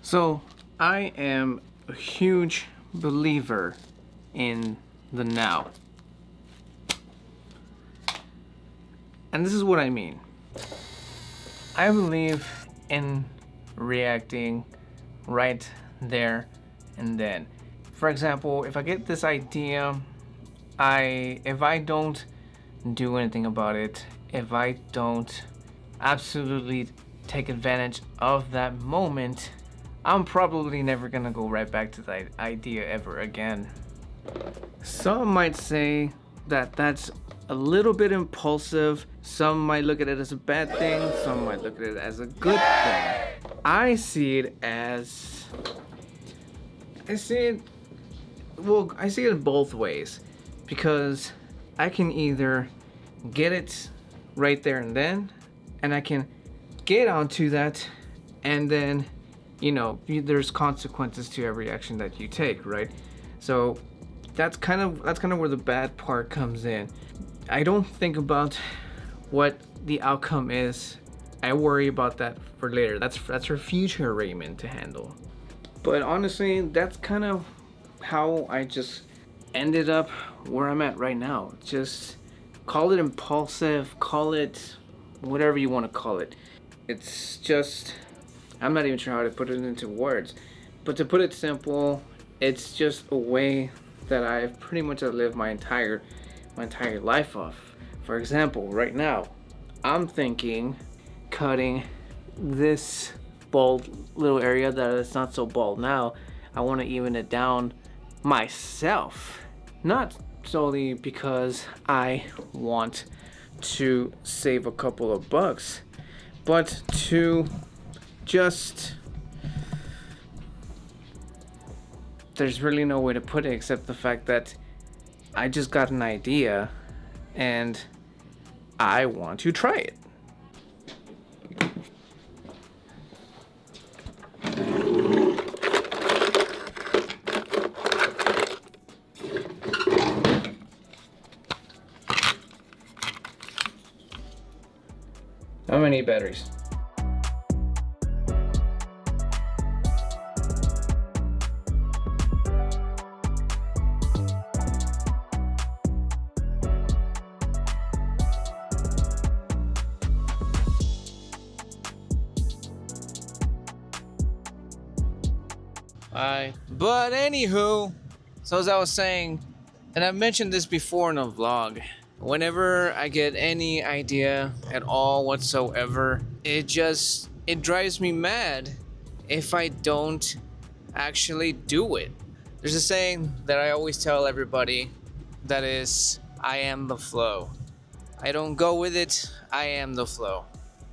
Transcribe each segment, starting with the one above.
So, I am a huge believer in the now. And this is what I mean. I believe in reacting right there and then. For example, if I get this idea, if I don't do anything about it, if I don't absolutely take advantage of that moment, I'm probably never gonna go right back to that idea ever again. Some might say that that's a little bit impulsive. Some might look at it as a bad thing. Some might look at it as a good thing. I see it in both ways, because I can either get it right there and then, and I can get onto that, and then, there's consequences to every action that you take, right? So that's kind of where the bad part comes in. I don't think about what the outcome is. I worry about that for later. That's for future Raymond to handle. But honestly, that's kind of how I just ended up where I'm at right now. Just call it impulsive, call it whatever you want to call it. It's just, I'm not even sure how to put it into words. But to put it simple, it's just a way that I've pretty much lived my entire life off. For example, right now, I'm thinking cutting this bald little area that is not so bald now. I want to even it down myself. Not solely because I want to save a couple of bucks, but to just, there's really no way to put it except the fact that I just got an idea and I want to try it. How many batteries? But anywho, so as I was saying, and I've mentioned this before in a vlog, whenever I get any idea at all whatsoever, it drives me mad if I don't actually do it. There's a saying that I always tell everybody, that is, I am the flow. I don't go with it, I am the flow.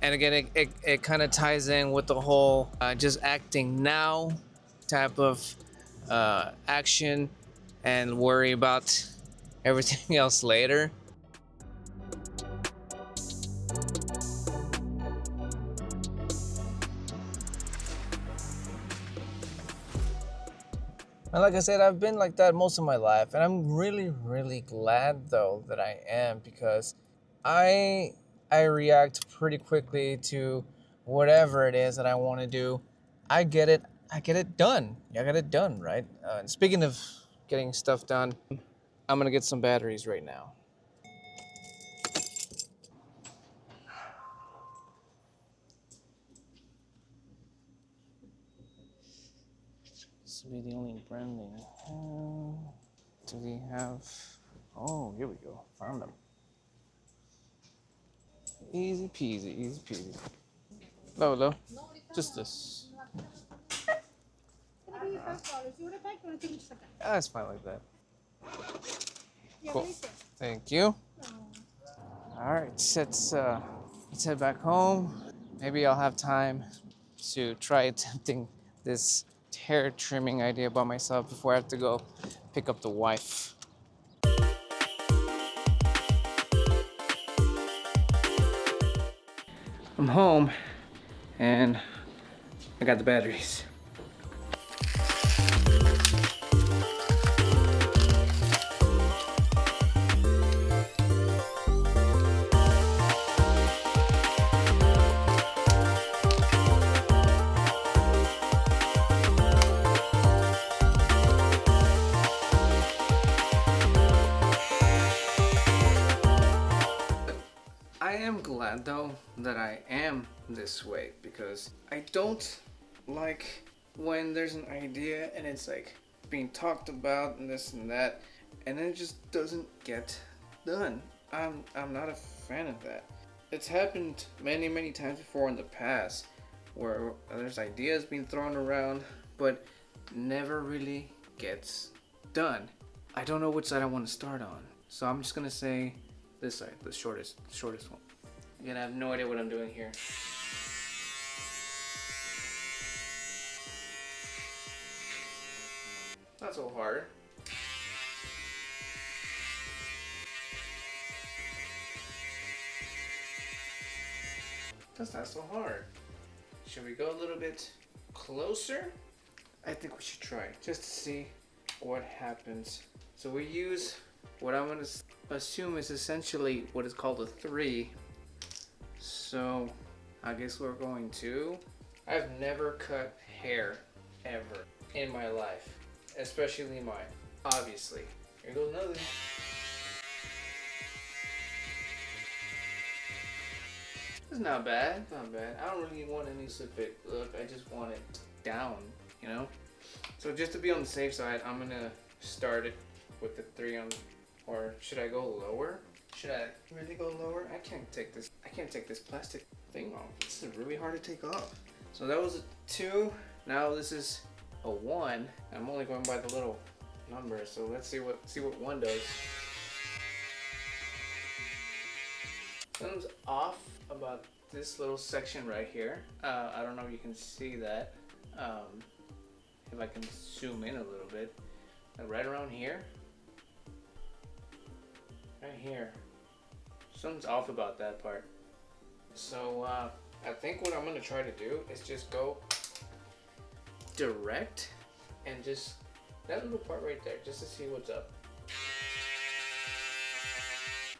And again, it kind of ties in with the whole just acting now type of action and worry about everything else later. And like I said, I've been like that most of my life, and I'm really, really glad though that I am, because I react pretty quickly to whatever it is that I want to do. I get it done. I get it done, right? And speaking of getting stuff done, I'm gonna get some batteries right now. This will be the only branding. Do we have? Oh, here we go. Found them. Easy peasy, easy peasy. No, just this. It's fine like that. Cool. Thank you. All right, let's head back home. Maybe I'll have time to try attempting this hair trimming idea by myself before I have to go pick up the wife. I'm home and I got the batteries. I am glad though that I am this way, because I don't like when there's an idea and it's like being talked about and this and that, and then it just doesn't get done. I'm not a fan of that. It's happened many times before in the past where there's ideas being thrown around but never really gets done. I don't know which side I want to start on, so I'm just gonna say this side, the shortest one. Again, I have no idea what I'm doing here. Not so hard. That's not so hard. Should we go a little bit closer? I think we should try just to see what happens. So we use what I'm going to assume is essentially what is called a 3. So I guess we're going to... I've never cut hair ever in my life, especially mine, obviously. Here goes another. It's not bad, not bad. I don't really want any specific look. I just want it down, you know? So just to be on the safe side, I'm gonna start it with the 3 on, or should I go lower? Should I really go lower? I can't take this plastic thing off. This is really hard to take off. So that was a 2. Now this is a 1. I'm only going by the little number, so let's see what 1 does. Something's off about this little section right here. I don't know if you can see that. If I can zoom in a little bit, like right around here, right here. Something's off about that part. So I think what I'm gonna try to do is just go direct and just that little part right there, just to see what's up.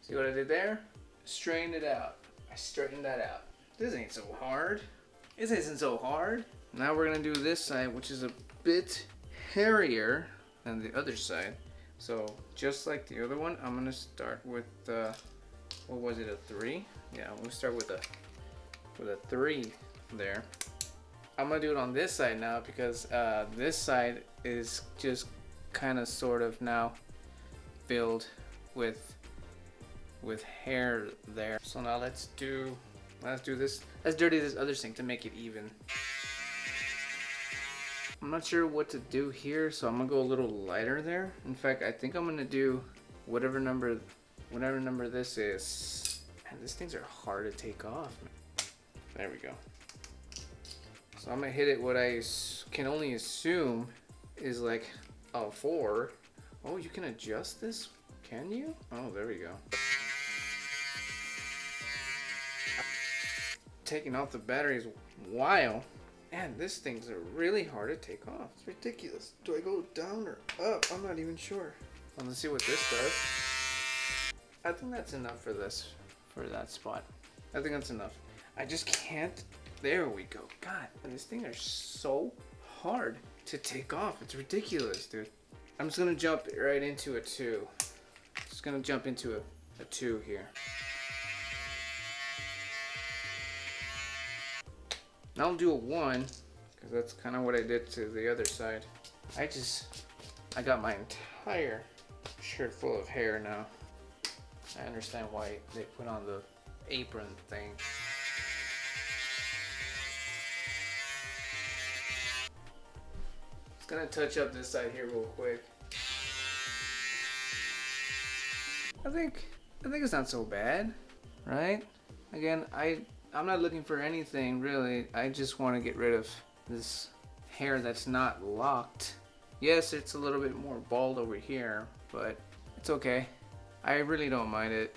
See what I did there? Straighten it out. I straightened that out. This ain't so hard. This isn't so hard. Now we're gonna do this side, which is a bit hairier than the other side. So just like the other one, I'm gonna start with what was it, a 3? Yeah, I'm gonna start with a 3 there. I'm gonna do it on this side now because this side is just kind of sort of now filled with hair there. So now let's do this. Let's dirty this other sink to make it even. I'm not sure what to do here, so I'm gonna go a little lighter there. In fact, I think I'm gonna do whatever number this is. Man, these things are hard to take off, man. There we go. So I'm gonna hit it what I can only assume is like a 4. Oh, you can adjust this? Can you? Oh, there we go. Taking off the battery is wild. Man, these things are really hard to take off. It's ridiculous. Do I go down or up? I'm not even sure. Well, let's see what this does. I think that's enough for that spot. I think that's enough. I just can't. There we go. God, these things are so hard to take off. It's ridiculous, dude. I'm just gonna jump right into a 2. Just gonna jump into a 2 here. Now I'll do a 1 because that's kind of what I did to the other side. I got my entire shirt full of hair now. I understand why they put on the apron thing. Just gonna touch up this side here real quick. I think it's not so bad, right? Again, I'm not looking for anything really. I just want to get rid of this hair that's not locked. Yes, it's a little bit more bald over here, but it's okay. I really don't mind it.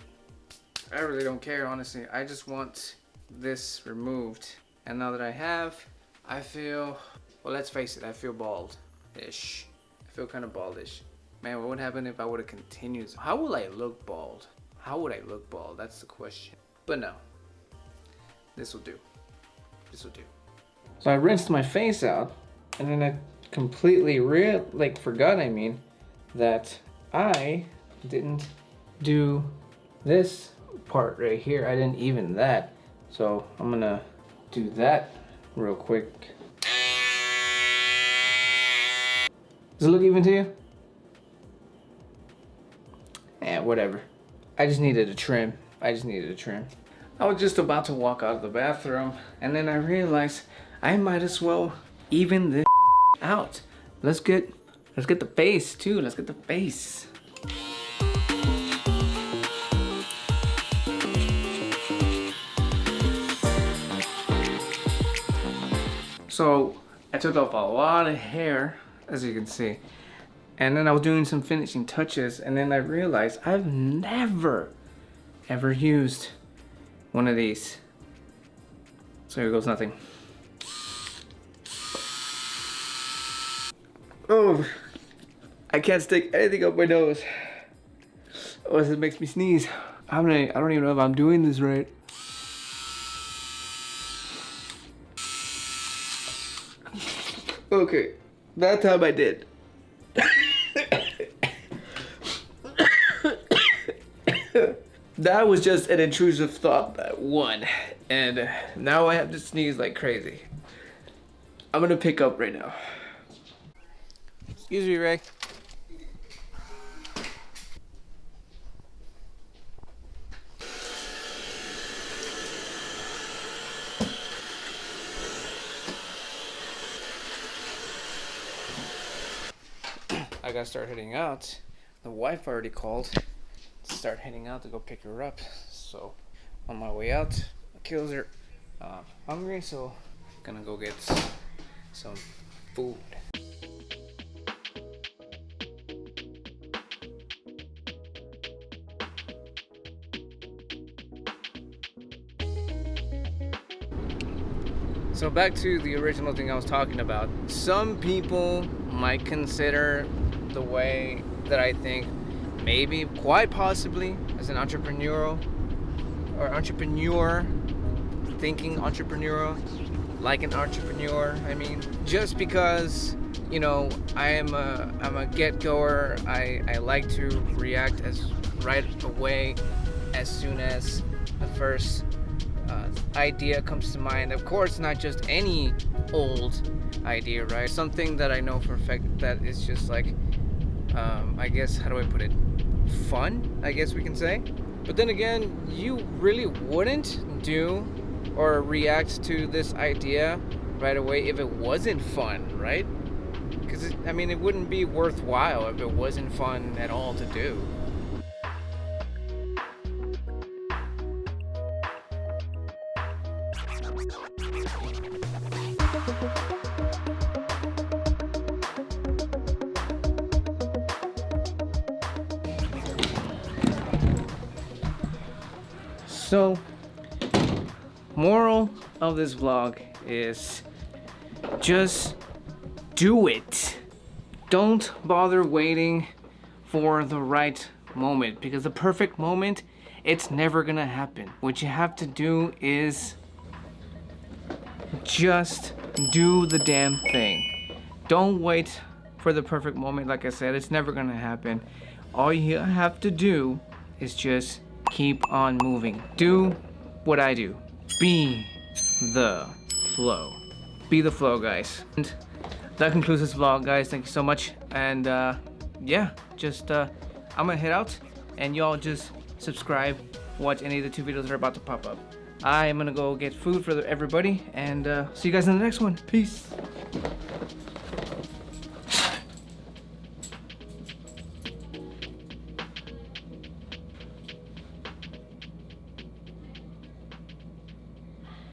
I really don't care, honestly. I just want this removed. And now that I have, I feel, well, let's face it, I feel bald-ish. I feel kind of baldish. Man, what would happen if I would have continued? How will I look bald? How would I look bald? That's the question. But no. This will do. This will do. So I rinsed my face out, and then I completely forgot, that I didn't do this part right here. I didn't even that. So I'm gonna do that real quick. Does it look even to you? Eh, whatever. I just needed a trim. I was just about to walk out of the bathroom, and then I realized I might as well even this out. Let's get the face too. Let's get the face. So I took off a lot of hair, as you can see. And then I was doing some finishing touches, and then I realized I've never, ever used one of these. So here goes nothing. Oh, I can't stick anything up my nose. Oh, it makes me sneeze. I don't even know if I'm doing this right. Okay, that time I did. That was just an intrusive thought that won, and now I have to sneeze like crazy. I'm gonna pick up right now. Excuse me, Ray. I gotta start heading out. The wife already called to start heading out to go pick her up. So on my way out, kills her hungry, so gonna go get some food. So back to the original thing I was talking about. Some people might consider the way that I think, maybe quite possibly as an entrepreneur, thinking entrepreneur, like an entrepreneur. I mean, just because, you know, I'm a get-goer, I like to react as right away as soon as the first idea comes to mind. Of course, not just any old idea, right? Something that I know for a fact that is just like, I guess, how do I put it? Fun, I guess we can say. But then again, you really wouldn't do or react to this idea right away if it wasn't fun, right? Because, I mean, it wouldn't be worthwhile if it wasn't fun at all to do. So, moral of this vlog is just do it. Don't bother waiting for the right moment, because the perfect moment, it's never gonna happen. What you have to do is just do the damn thing. Don't wait for the perfect moment. Like I said, it's never gonna happen. All you have to do is just keep on moving. Do what I do. Be the flow. Be the flow, guys. And that concludes this vlog, guys. Thank you so much. And yeah, just I'm gonna head out, and y'all just subscribe, watch any of the 2 videos that are about to pop up. I am gonna go get food for everybody, and see you guys in the next one. Peace.